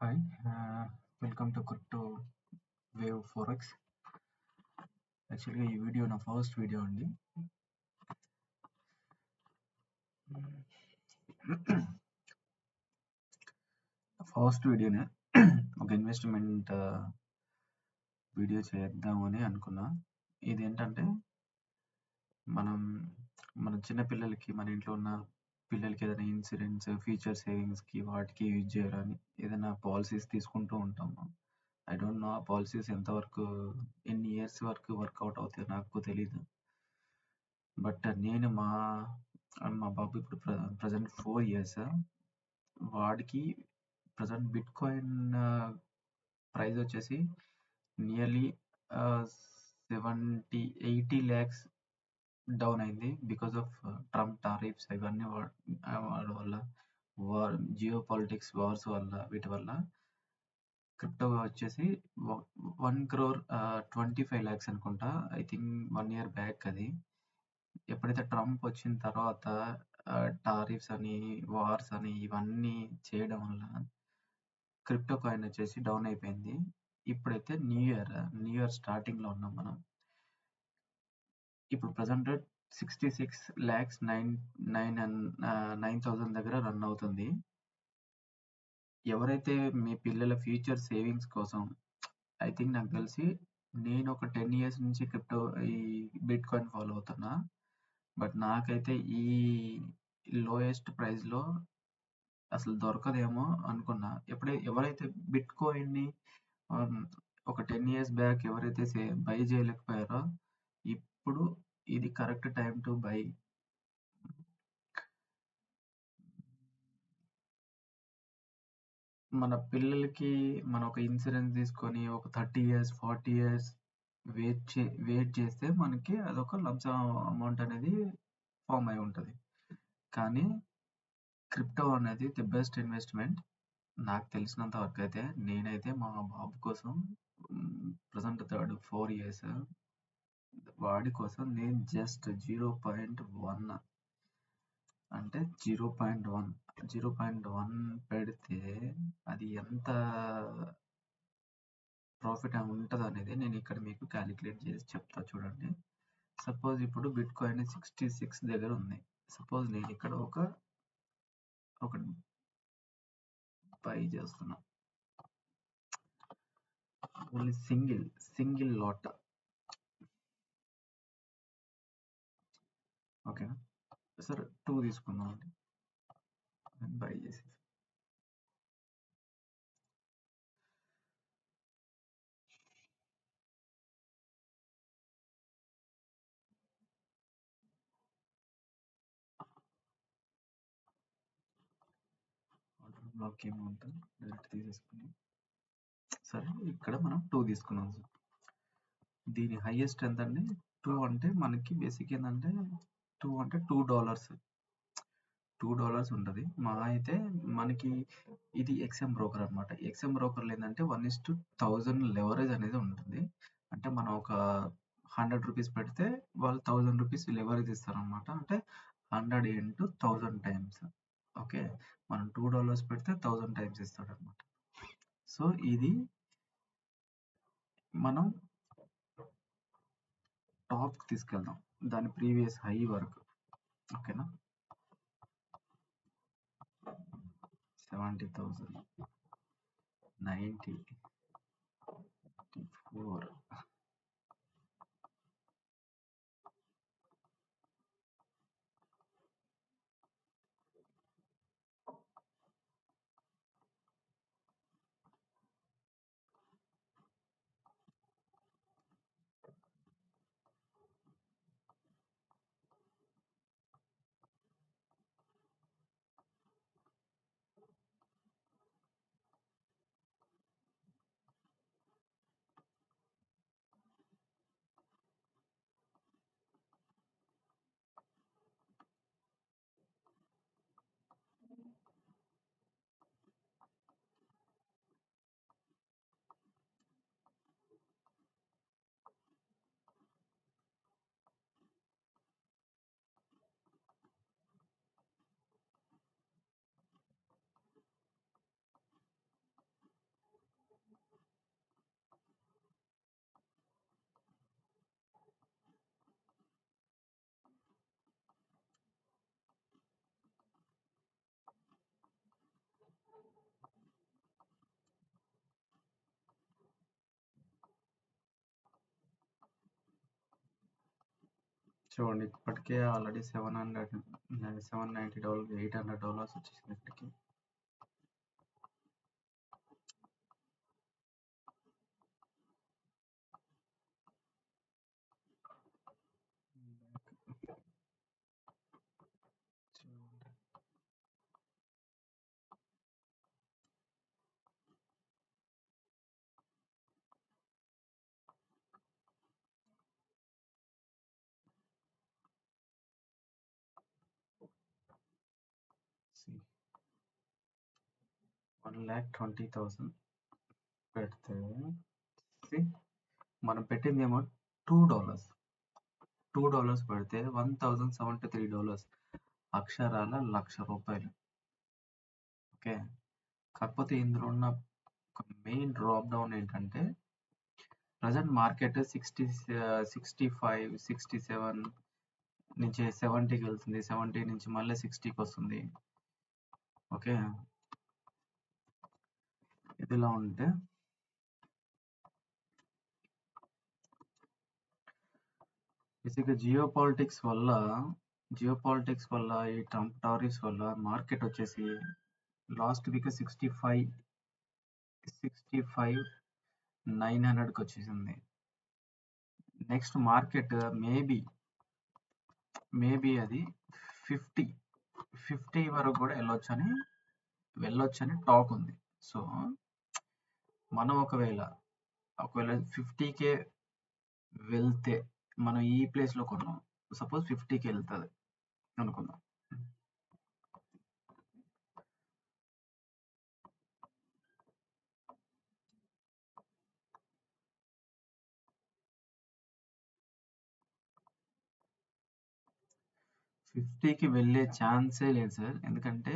Hi welcome to crypto wave forex. యాక్చువల్గా ఈ video నా ఫస్ట్ వీడియో అండి. ఫస్ట్ వీడియోనే ఒక ఇన్వెస్ట్మెంట్ వీడియో చేద్దామని అనుకున్నా. ఇదేంటంటే మన చిన్న పిల్లలకి, మన ఇంట్లో ఉన్న పిల్లలకి ఏదైనా ఇన్సూరెన్స్, ఫ్యూచర్ సేవింగ్స్కి వాటికి యూజ్ చేయడానికి ఏదైనా పాలసీస్ తీసుకుంటూ ఉంటాము. ఐ డోంట్ నో ఆ పాలసీస్ ఎంతవరకు ఎన్ని ఇయర్స్ వరకు వర్కౌట్ అవుతాయో నాకు తెలీదు. బట్ నేను మా బాబు ఇప్పుడు ప్రజెంట్ 4 ఇయర్స్. వాడికి ప్రజెంట్ బిట్ కాయిన్ ప్రైస్ వచ్చేసి నియర్లీ 80 ల్యాక్స్ డౌన్ అయింది బికాస్ ఆఫ్ ట్రంప్ టారిఫ్స్ ఇవన్నీ వాడి వల్ల, జియో పాలిటిక్స్ వార్స్ వల్ల, వీటి వల్ల క్రిప్టో వచ్చేసి 1 crore 25 lakhs అనుకుంటా. ఐ థింక్ 1 year బ్యాక్ అది. ఎప్పుడైతే ట్రంప్ వచ్చిన తర్వాత టారిఫ్స్ అని, వార్స్ అని ఇవన్నీ చేయడం వల్ల క్రిప్టో కాయిన్ వచ్చేసి డౌన్ అయిపోయింది. ఇప్పుడైతే న్యూ ఇయర్ స్టార్టింగ్లో ఉన్నాం మనం. ఇప్పుడు ప్రజెంట్ 66,9,9,9,000 దగ్గర రన్ అవుతుంది. ఎవరైతే మీ పిల్లల ఫ్యూచర్ సేవింగ్స్ కోసం, ఐ థింక్ నాకు తెలిసి నేను ఒక 10 years నుంచి ఈ బిట్ కాయిన్ ఫాలో అవుతున్నా. బట్ నాకైతే ఈ లోయెస్ట్ ప్రైస్లో అసలు దొరకదేమో అనుకున్నా. ఎవరైతే బిట్ కాయిన్ని ఒక 10 years బ్యాక్ ఎవరైతే బై చేయలేకపోయారో, ఇప్పుడు ఇది కరెక్ట్ టైం టు బై. మన పిల్లలకి మనం ఒక ఇన్సూరెన్స్ తీసుకొని ఒక 30 years 40 years వెయిట్ చేస్తే మనకి అదొక లంసమ్ అమౌంట్ అనేది ఫామ్ అయి ఉంటుంది. కానీ క్రిప్టో అనేది ది బెస్ట్ ఇన్వెస్ట్మెంట్ నాకు తెలిసినంత వరకు. అయితే నేనైతే మా బాబు కోసం ప్రజెంట్ 4 years వాడి కోసం నేను జస్ట్ 0.1 అంటే 0.1 పెడితే అది ఎంత ప్రాఫిట్ ఉంటుంది అనేది నేను ఇక్కడ మీకు క్యాలిక్యులేట్ చేసి చెప్తా చూడండి. సపోజ్ ఇప్పుడు బిట్ కాయిన్ 66 దగ్గర ఉంది. సపోజ్ నేను ఇక్కడ ఒక బై చేస్తున్నా, ఓన్లీ సింగిల్ లాట్. ఓకేనా సార్, 2 తీసుకుందాం అండి. బై చేసి ఆర్డర్ బ్లాక్ ఏమవుతుంది, డైరెక్ట్ తీసేసుకుని. సరే, ఇక్కడ మనం 2 తీసుకున్నాం సార్. దీని హైయెస్ట్ ఎంత అండి? 2 అంటే మనకి బేసిక్ ఏంటంటే 2 అంటే $2 ఉంటుంది. మా అయితే మనకి ఇది ఎక్స్ఎం బ్రోకర్ అనమాట. ఎక్స్ఎం బ్రోకర్లు ఏంటంటే 1:1000 లెవరేజ్ అనేది ఉంటుంది. అంటే మనం ఒక 100 రూపీస్ పెడితే వాళ్ళు 1000 రూపీస్ లెవరేజ్ ఇస్తారనమాట. అంటే 100 into 1000 టైమ్స్. ఓకే, మనం $2 పెడితే 1000 టైమ్స్ ఇస్తాడనమాట. సో ఇది మనం టాప్కి తీసుకెళ్దాం, దాని ప్రీవియస్ హై వరకు. ఓకేనా, 70,000, 94. చూడండి ఇప్పటికే ఆల్రెడీ $790 $800 వచ్చేసింది ఇప్పటికి. చూడండి. 1,20,000 పెడితే see, మనం పెట్టిందేమో $2 $2 పెడితే $1,073 అక్షరాల ₹1,00,000. ఓకే, కాకపోతే ఇందులో ఉన్న ఒక మెయిన్ డ్రాప్ డౌన్ ఏంటంటే ప్రజెంట్ మార్కెట్ 65 67 నుంచి 70కి వెళ్తుంది, 70 నుంచి మళ్ళీ 60కి వస్తుంది. ఓకే, ఇదిలా ఉంటే బేసిక్గా జియో పాలిటిక్స్ వల్ల ఈ ట్రంప్ టారిఫ్స్ వల్ల మార్కెట్ వచ్చేసి లాస్ట్ వీక్ 65,900కి వచ్చేసింది. నెక్స్ట్ మార్కెట్ మేబీ అది 50 వరకు కూడా వెళ్ళొచ్చని టాక్ ఉంది. సో మనం ఒకవేళ 50K వెళ్తే మనం ఈ ప్లేస్లో కొన్నాం, సపోజ్ 50K వెళ్తుంది అనుకుందాం. ఫిఫ్టీకి వెళ్ళే ఛాన్సే లేదు సార్. ఎందుకంటే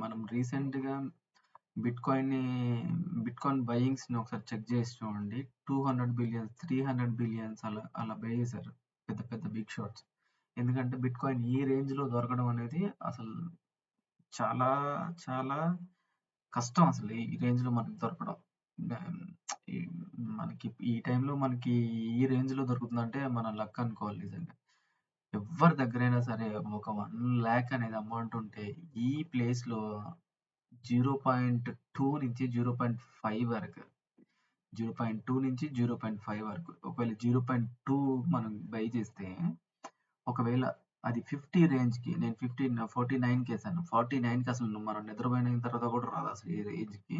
మనం రీసెంట్గా బిట్కాయిన్ బయింగ్స్ని ఒకసారి చెక్ చేసి చూడండి. 200 బిలియన్స్ 300 బిలియన్స్ అలా బై చేశారు పెద్ద పెద్ద బిగ్ షాట్స్. ఎందుకంటే బిట్కాయిన్ ఈ రేంజ్లో దొరకడం అనేది అసలు చాలా చాలా కష్టం. అసలు ఈ రేంజ్లో మనకి దొరకడం, మనకి ఈ టైంలో మనకి ఈ రేంజ్లో దొరుకుతుందంటే మన లక్ అనుకోవాలి. నిజంగా ఎవరి దగ్గరైనా సరే ఒక 1 lakh అనేది అమౌంట్ ఉంటే ఈ ప్లేస్లో 0.2 నుంచి 0.5 వరకు 0.2 నుంచి 0.5 వరకు ఒకవేళ 0.2 మనం బై చేస్తే, ఒకవేళ అది 50 రేంజ్కి, నేను 49 కేసాను, 49కి అసలు మనం నిద్రపోయిన తర్వాత కూడా రాదు అసలు ఈ రేంజ్కి.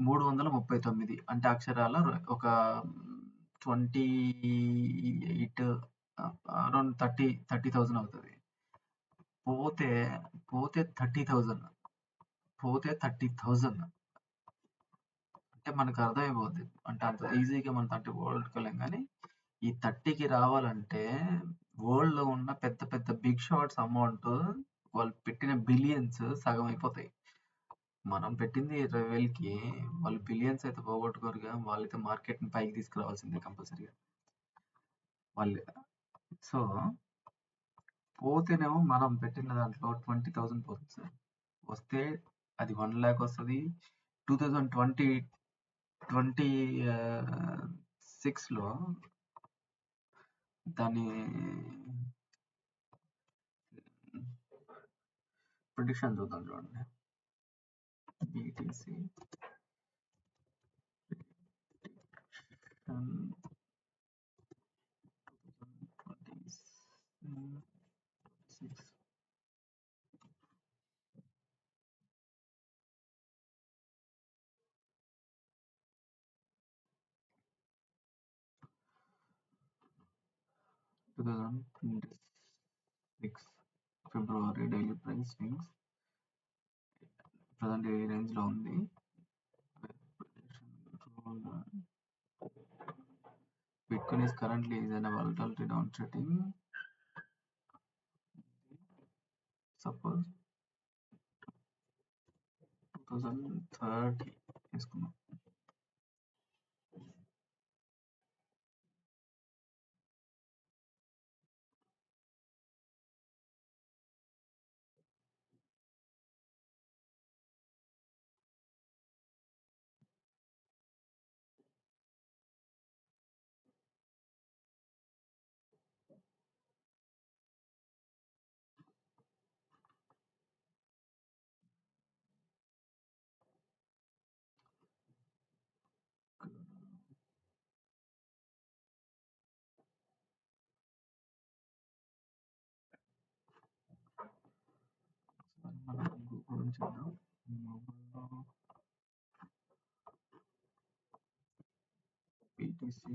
339 అంటే అక్షరాల ఒక 28 అరౌండ్ 30,000 అవుతుంది. పోతే 30,000 అంటే మనకు అర్థమైపోద్ది. అంటే అంత ఈజీగా మనం 30 పోగొట్టుకోలేం. కానీ ఈ 30కి రావాలంటే వరల్డ్లో ఉన్న పెద్ద పెద్ద బిగ్ షాట్స్ అమౌంట్ వాళ్ళు పెట్టిన బిలియన్స్ సగం అయిపోతాయి. మనం పెట్టింది 20,000కి, వాళ్ళు బిలియన్స్ అయితే పోగొట్టుకోరుగా. వాళ్ళైతే మార్కెట్ని పైకి తీసుకురావాల్సిందే కంపల్సరీగా వాళ్ళు. సో పోతేనేమో మనం పెట్టిన దాంట్లో 20,000 పోతుంది సార్. వస్తే అది 1 lakh వస్తుంది. 2026లో దాని ప్రిడిక్షన్ చూద్దాం చూడండి. BTC prediction 2026. ఫిబ్రవరి డైలీ ప్రైస్ స్వింగ్స్ ప్రజెంట్ ఏ రేంజ్లో ఉంది. Bitcoin is currently in a volatility downtrending. Suppose 2030 తీసుకుందాం. చేద్దాం. మొబైల్‌లో పీటీసీ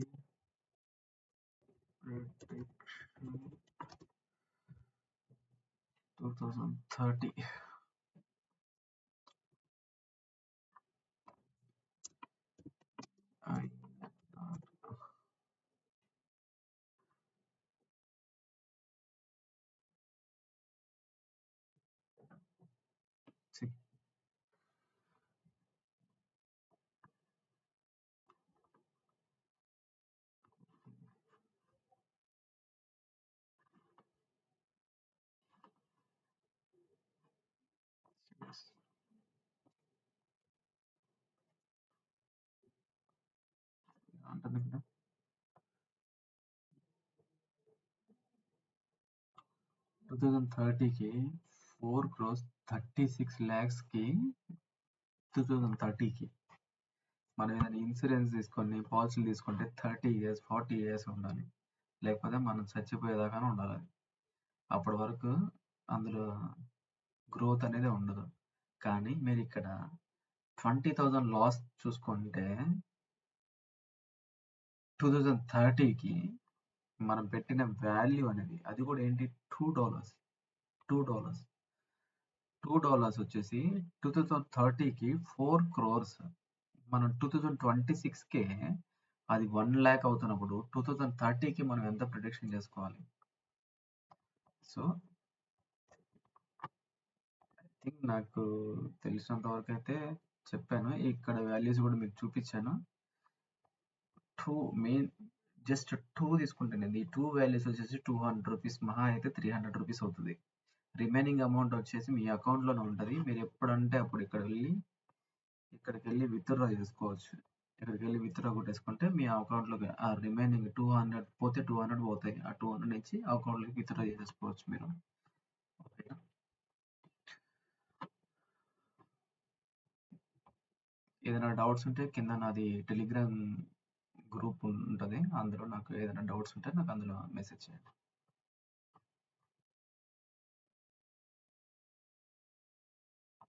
ప్రిడిక్షన్ 2030 INR 6 అంటుంది కదా! 2030కి 4,36,00,000కి 2030కి మనం ఏదైనా ఇన్సూరెన్స్ తీసుకొని పాలసీలు తీసుకుంటే 30 ఇయర్స్ 40 ఇయర్స్ ఉండాలి. లేకపోతే మనం చచ్చిపోయేదాకా ఉండాలి అది. అప్పటి వరకు అందులో గ్రోత్ అనేది ఉండదు. కానీ మీరు ఇక్కడ 20,000 లాస్ చూసుకుంటే 2030కి మనం పెట్టిన వాల్యూ అనేది అది కూడా ఏంటి $2 $2 $2 వచ్చేసి 2030కి 4 crores మనం 2026కే అది 1 lakh అవుతున్నప్పుడు 2030కి మనం ఎంత ప్రిడిక్షన్ చేసుకోవాలి. సో ఐ థింక్ నాకు తెలిసినంత వరకు అయితే చెప్పాను. ఇక్కడ వాల్యూస్ కూడా మీకు చూపించాను. 2 మెయిన్ జస్ట్ 2 తీసుకుంటానండి. ఈ 2 వాల్యూస్ వచ్చేసి ₹200 మహా అయితే ₹300 అవుతుంది. రిమైనింగ్ అమౌంట్ వచ్చేసి మీ అకౌంట్లోనే ఉంటుంది. మీరు ఎప్పుడంటే అప్పుడు ఇక్కడికి వెళ్ళి విత్డ్రా చేసుకోవచ్చు. ఇక్కడికి వెళ్ళి విత్డ్రా కొట్టేసుకుంటే మీ అకౌంట్లోకి ఆ రిమైనింగ్ 200 పోతే 200 పోతాయి. ఆ 200 నుంచి అకౌంట్లోకి విత్డ్రా చేసేసుకోవచ్చు మీరు. ఓకేనా? ఏదైనా డౌట్స్ ఉంటే కింద నాది టెలిగ్రామ్ గ్రూప్ ఉంటుంది. అందులో నాకు ఏదైనా డౌట్స్ ఉంటే నాకు అందులో మెసేజ్ చేయండి.